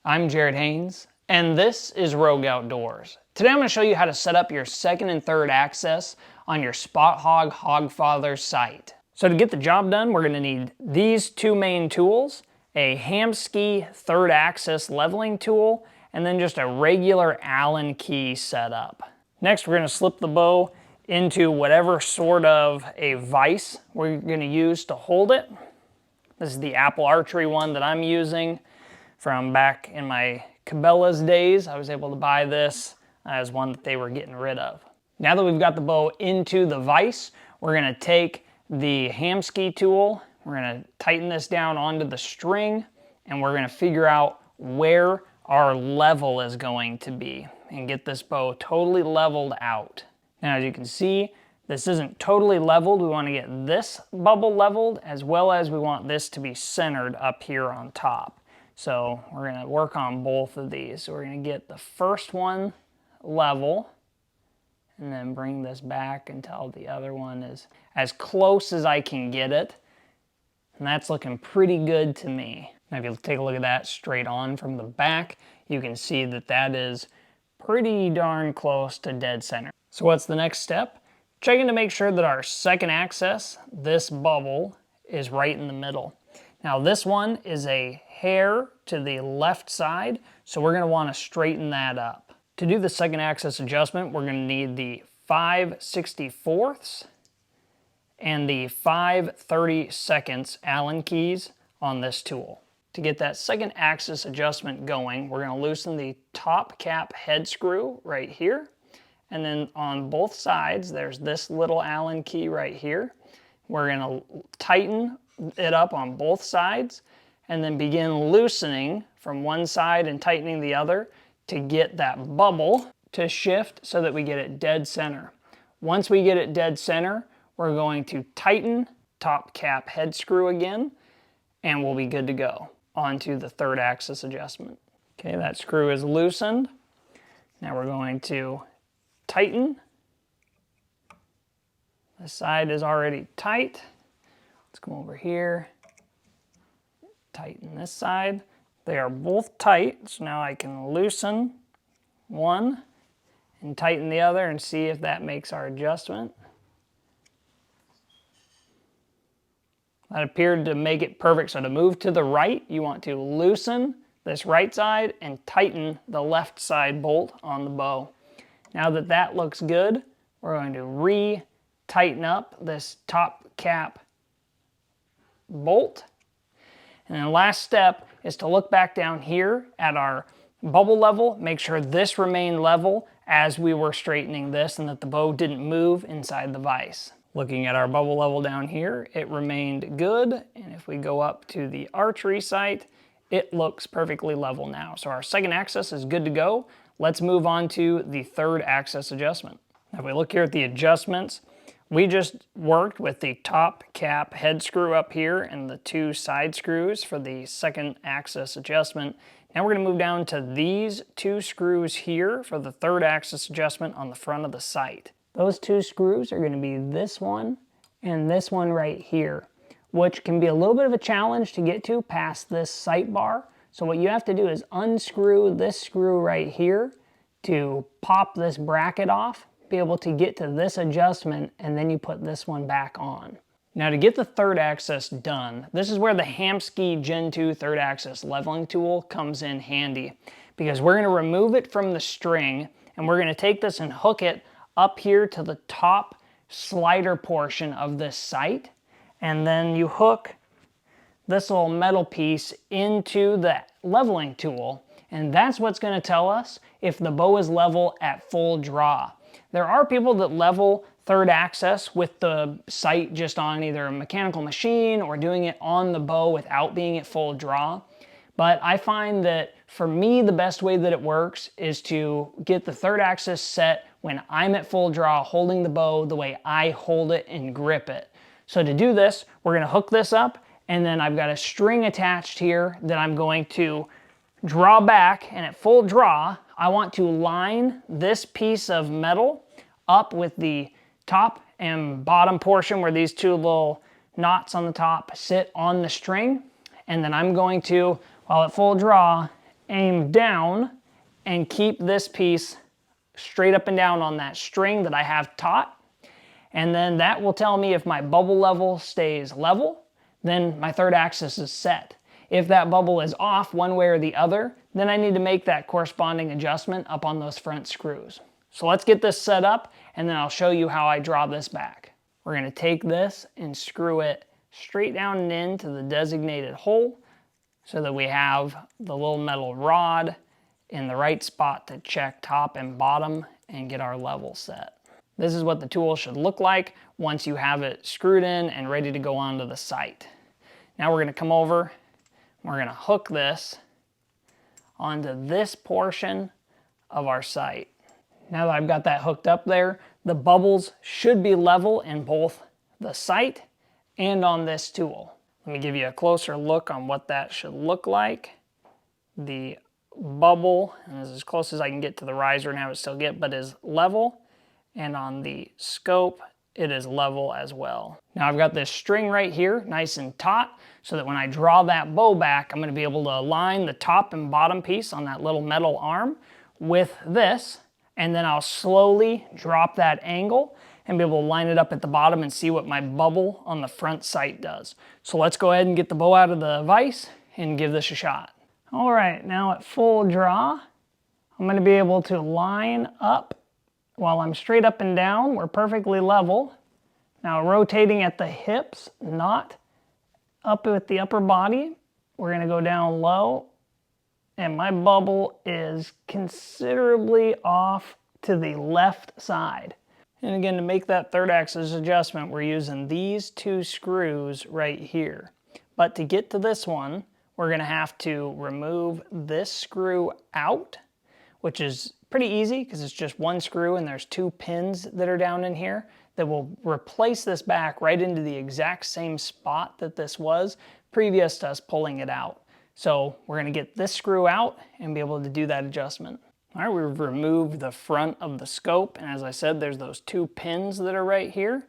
I'm Jared Haynes, and this is Rogue Outdoors. Today I'm going to show you how to set up your second and third access on your Spot Hogg Hogg Father site. So to get the job done, we're going to need these two main tools, a Hamskea third access leveling tool, and then just a regular Allen key setup. Next, we're going to slip the bow into whatever sort of a vise we're going to use to hold it. This is the Apple Archery one that I'm using from back in my Cabela's days. I was able to buy this as one that they were getting rid of. Now that we've got the bow into the vise, we're going to take the Hamskea tool, we're going to tighten this down onto the string, and we're going to figure out where our level is going to be and get this bow totally leveled out. Now, as you can see, this isn't totally leveled. We want to get this bubble leveled, as well as we want this to be centered up here on top. So we're going to work on both of these. So we're going to get the first one level, and then bring this back until the other one is as close as I can get it. And that's looking pretty good to me. Now if you take a look at that straight on from the back, you can see that that is pretty darn close to dead center. So what's the next step? Checking to make sure that our second access, this bubble, is right in the middle. Now this one is a hair to the left side, so we're going to want to straighten that up. To do the second access adjustment, we're going to need the 5/64 and the 5/32 Allen keys on this tool. To get that second axis adjustment going, we're going to loosen the top cap head screw right here. And then on both sides, there's this little Allen key right here. We're going to tighten it up on both sides and then begin loosening from one side and tightening the other to get that bubble to shift so that we get it dead center. Once we get it dead center, we're going to tighten top cap head screw again, and we'll be good to go. Onto the third axis adjustment. Okay, that screw is loosened. Now we're going to tighten. This side is already tight. Let's come over here, tighten this side. They are both tight, so now I can loosen one and tighten the other and see if that makes our adjustment. That appeared to make it perfect. So to move to the right, you want to loosen this right side and tighten the left side bolt on the bow. Now that that looks good, we're going to re-tighten up this top cap bolt. And then the last step is to look back down here at our bubble level, make sure this remained level as we were straightening this and that the bow didn't move inside the vise. Looking at our bubble level down here, it remained good. And if we go up to the archery site, it looks perfectly level now. So our second axis is good to go. Let's move on to the third axis adjustment. Now if we look here at the adjustments, we just worked with the top cap head screw up here and the two side screws for the second axis adjustment. Now we're going to move down to these two screws here for the third axis adjustment on the front of the sight. Those two screws are going to be this one and this one right here, which can be a little bit of a challenge to get to past this sight bar. So what you have to do is unscrew this screw right here to pop this bracket off, be able to get to this adjustment, and then you put this one back on. Now to get the third axis done, this is where the Hamskea Gen 2 third axis leveling tool comes in handy, because we're going to remove it from the string and we're going to take this and hook it up here to the top slider portion of this sight, and then you hook this little metal piece into the leveling tool, and that's what's going to tell us if the bow is level at full draw. There are people that level third axis with the sight just on either a mechanical machine or doing it on the bow without being at full draw. But I find that for me, the best way that it works is to get the third axis set when I'm at full draw, holding the bow the way I hold it and grip it. So to do this, we're going to hook this up, and then I've got a string attached here that I'm going to draw back, and at full draw, I want to line this piece of metal up with the top and bottom portion where these two little knots on the top sit on the string. And then I'm going to, while at full draw, aim down and keep this piece straight up and down on that string that I have taut. And then that will tell me if my bubble level stays level, then my third axis is set. If that bubble is off one way or the other, then I need to make that corresponding adjustment up on those front screws. So let's get this set up, and then I'll show you how I draw this back. We're gonna take this and screw it straight down and into the designated hole so that we have the little metal rod in the right spot to check top and bottom and get our level set. This is what the tool should look like once you have it screwed in and ready to go onto the sight. Now we're gonna come over, we're gonna hook this onto this portion of our sight. Now that I've got that hooked up there, the bubbles should be level in both the sight and on this tool. Let me give you a closer look on what that should look like. The bubble, and this is as close as I can get to the riser and have it still get, but is level. And on the scope, it is level as well. Now I've got this string right here, nice and taut, so that when I draw that bow back, I'm gonna be able to align the top and bottom piece on that little metal arm with this, and then I'll slowly drop that angle and be able to line it up at the bottom and see what my bubble on the front sight does. So let's go ahead and get the bow out of the vise and give this a shot. All right, now at full draw, I'm gonna be able to line up while I'm straight up and down. We're perfectly level. Now rotating at the hips, not up with the upper body, we're gonna go down low, and my bubble is considerably off to the left side. And again, to make that third axis adjustment, we're using these two screws right here. But to get to this one, we're gonna have to remove this screw out, which is pretty easy because it's just one screw and there's two pins that are down in here that will replace this back right into the exact same spot that this was previous to us pulling it out. So we're gonna get this screw out and be able to do that adjustment. All right, we've removed the front of the scope, and as I said, there's those two pins that are right here,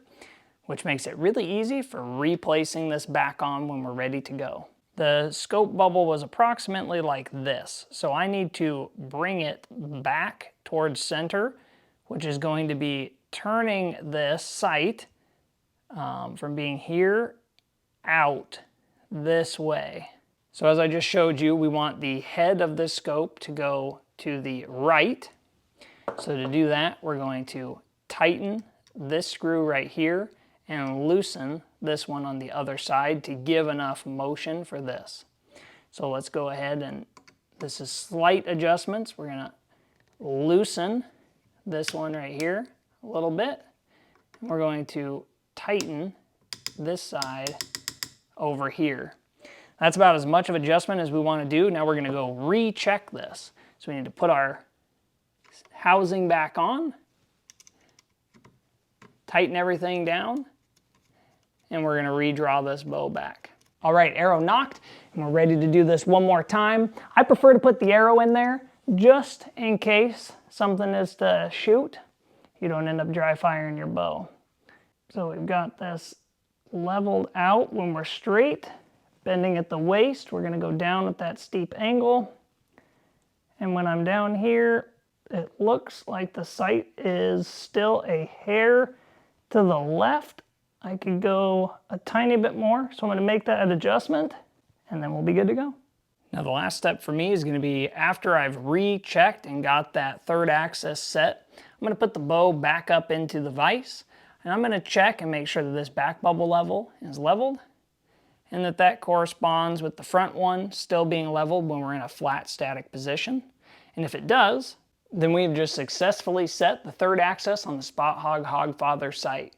which makes it really easy for replacing this back on when we're ready to go. The scope bubble was approximately like this, so I need to bring it back towards center, which is going to be turning this sight from being here out this way. So as I just showed you, we want the head of the scope to go to the right. So to do that, we're going to tighten this screw right here and loosen this one on the other side to give enough motion for this. So let's go ahead, and this is slight adjustments. We're gonna loosen this one right here a little bit. And we're going to tighten this side over here. That's about as much of adjustment as we want to do. Now we're going to go recheck this. So we need to put our housing back on, tighten everything down, and we're going to redraw this bow back. All right, arrow knocked, and we're ready to do this one more time. I prefer to put the arrow in there just in case something is to shoot. You don't end up dry firing your bow. So we've got this leveled out when we're straight. Bending at the waist, we're gonna go down at that steep angle. And when I'm down here, it looks like the sight is still a hair to the left. I could go a tiny bit more, so I'm gonna make that adjustment, and then we'll be good to go. Now the last step for me is gonna be after I've rechecked and got that third axis set, I'm gonna put the bow back up into the vise, and I'm gonna check and make sure that this back bubble level is leveled, and that corresponds with the front one still being leveled when we're in a flat static position. And if it does, then we've just successfully set the third axis on the Spot Hogg Hogg Father sight.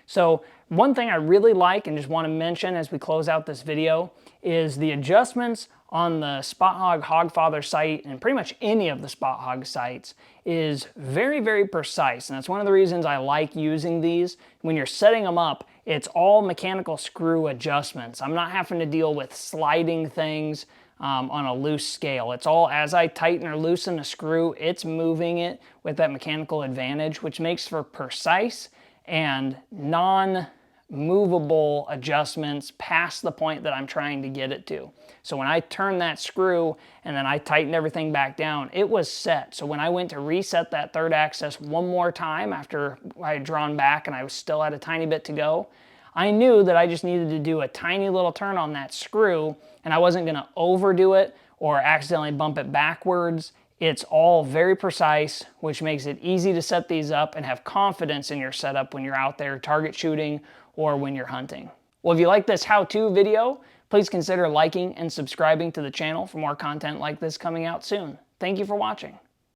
So one thing I really like and just want to mention as we close out this video is the adjustments on the Spot Hogg Hogg Father sight, and pretty much any of the Spot Hogg sights, is very, very precise. And that's one of the reasons I like using these. When you're setting them up, it's all mechanical screw adjustments. I'm not having to deal with sliding things on a loose scale. It's all as I tighten or loosen a screw, it's moving it with that mechanical advantage, which makes for precise and movable adjustments past the point that I'm trying to get it to. So when I turned that screw and then I tightened everything back down, it was set. So when I went to reset that third axis one more time after I had drawn back and I still had a tiny bit to go, I knew that I just needed to do a tiny little turn on that screw, and I wasn't gonna overdo it or accidentally bump it backwards. It's all very precise, which makes it easy to set these up and have confidence in your setup when you're out there target shooting or when you're hunting. Well, if you like this how-to video, please consider liking and subscribing to the channel for more content like this coming out soon. Thank you for watching.